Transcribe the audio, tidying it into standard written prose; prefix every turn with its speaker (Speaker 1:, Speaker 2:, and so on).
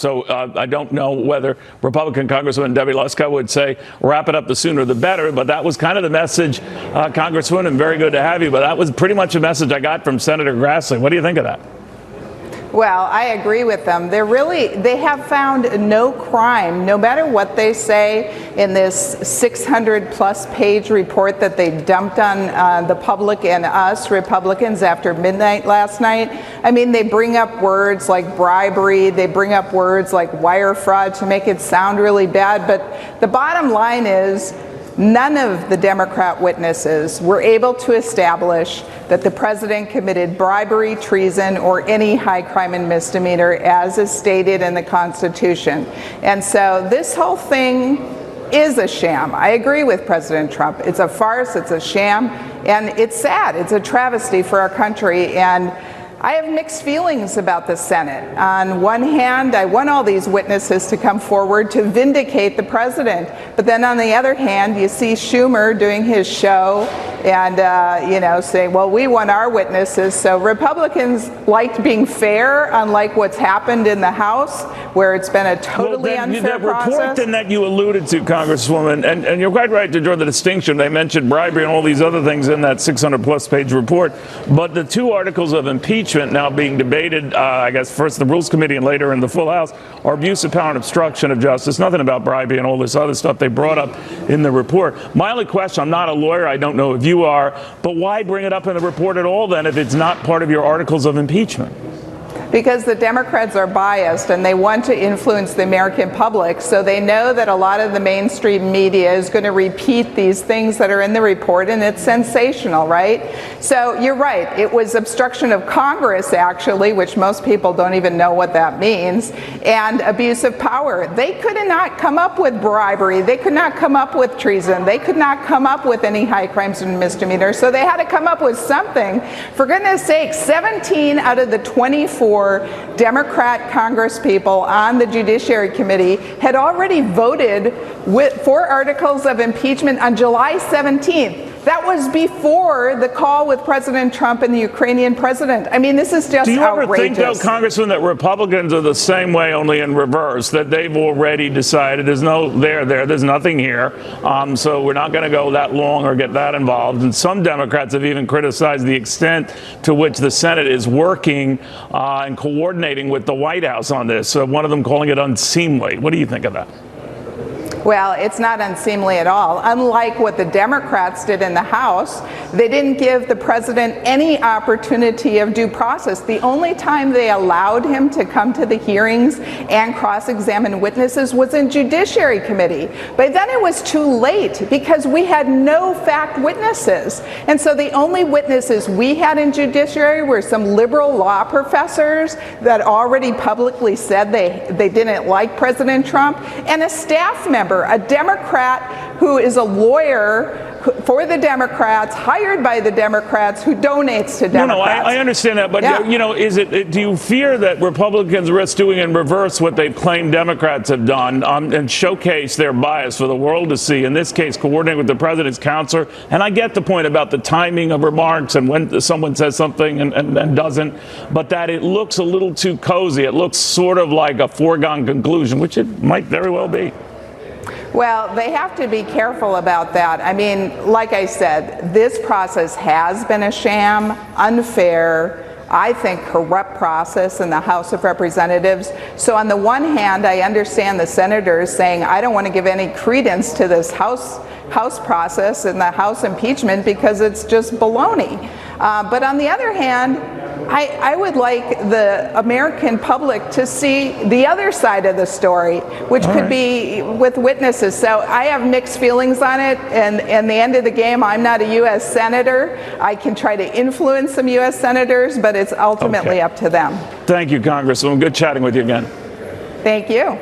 Speaker 1: So I don't know whether Republican Congresswoman Debbie Lesko would say wrap it up the sooner the better, but that was kind of the message, Congresswoman, and very good to have you. But that was pretty much a message I got from Senator Grassley. What do you think of that?
Speaker 2: Well, I agree with them. They have found no crime, no matter what they say in this 600-plus page report that they dumped on the public and us Republicans after midnight last night. I mean, they bring up words like bribery, they bring up words like wire fraud to make it sound really bad, but the bottom line is none of the Democrat witnesses were able to establish that the president committed bribery, treason, or any high crime and misdemeanor as is stated in the Constitution. And so this whole thing is a sham. I agree with President Trump. It's a farce, it's a sham, and it's sad. It's a travesty for our country. And I have mixed feelings about the Senate. On one hand, I want all these witnesses to come forward to vindicate the president. But then on the other hand, you see Schumer doing his show and, saying, well, we want our witnesses. So Republicans liked being fair, unlike what's happened in the House, where it's been a totally unfair process.
Speaker 1: That report then that you alluded to, Congresswoman, and you're quite right to draw the distinction. They mentioned bribery and all these other things in that 600-plus page report. But the two articles of impeachment now being debated, I guess first the Rules Committee and later in the full House, are abuse of power and obstruction of justice. Nothing about bribery and all this other stuff they brought up in the report. My only question, I'm not a lawyer, I don't know if you are, but why bring it up in the report at all then if it's not part of your articles of impeachment?
Speaker 2: Because the Democrats are biased and they want to influence the American public, so they know that a lot of the mainstream media is going to repeat these things that are in the report, and it's sensational, right? So you're right, it was obstruction of Congress, actually, which most people don't even know what that means, and abuse of power. They could not come up with bribery, they could not come up with treason, they could not come up with any high crimes and misdemeanors, so they had to come up with something. For goodness sake, 17 out of the 24 Democrat Congresspeople on the Judiciary Committee had already voted for articles of impeachment on July 17th. That was before the call with President Trump and the Ukrainian president. I mean, this is just outrageous.
Speaker 1: Do you ever think, though, Congressman, that Republicans are the same way, only in reverse, that they've already decided there's no there's nothing here, so we're not going to go that long or get that involved? And some Democrats have even criticized the extent to which the Senate is working and coordinating with the White House on this, one of them calling it unseemly. What do you think of that?
Speaker 2: Well, it's not unseemly at all. Unlike what the Democrats did in the House, they didn't give the president any opportunity of due process. The only time they allowed him to come to the hearings and cross-examine witnesses was in Judiciary Committee. But then it was too late because we had no fact witnesses. And so the only witnesses we had in Judiciary were some liberal law professors that already publicly said they didn't like President Trump, and a staff member, a Democrat who is a lawyer for the Democrats, hired by the Democrats, who donates to Democrats.
Speaker 1: No, I understand that, but yeah. Do you fear that Republicans risk doing in reverse what they've claimed Democrats have done and showcase their bias for the world to see? In this case, coordinate with the president's counselor. And I get the point about the timing of remarks and when someone says something and doesn't, but that it looks a little too cozy. It looks sort of like a foregone conclusion, which it might very well be.
Speaker 2: Well, they have to be careful about that. I mean, like I said, this process has been a sham, unfair, I think corrupt process in the House of Representatives. So on the one hand, I understand the senators saying, I don't want to give any credence to this House process and the House impeachment because it's just baloney. But on the other hand, I would like the American public to see the other side of the story, which could be with witnesses. So I have mixed feelings on it, and in the end of the game, I'm not a U.S. senator. I can try to influence some U.S. senators, but it's ultimately up to them.
Speaker 1: Thank you, Congresswoman. Good chatting with you again.
Speaker 2: Thank you.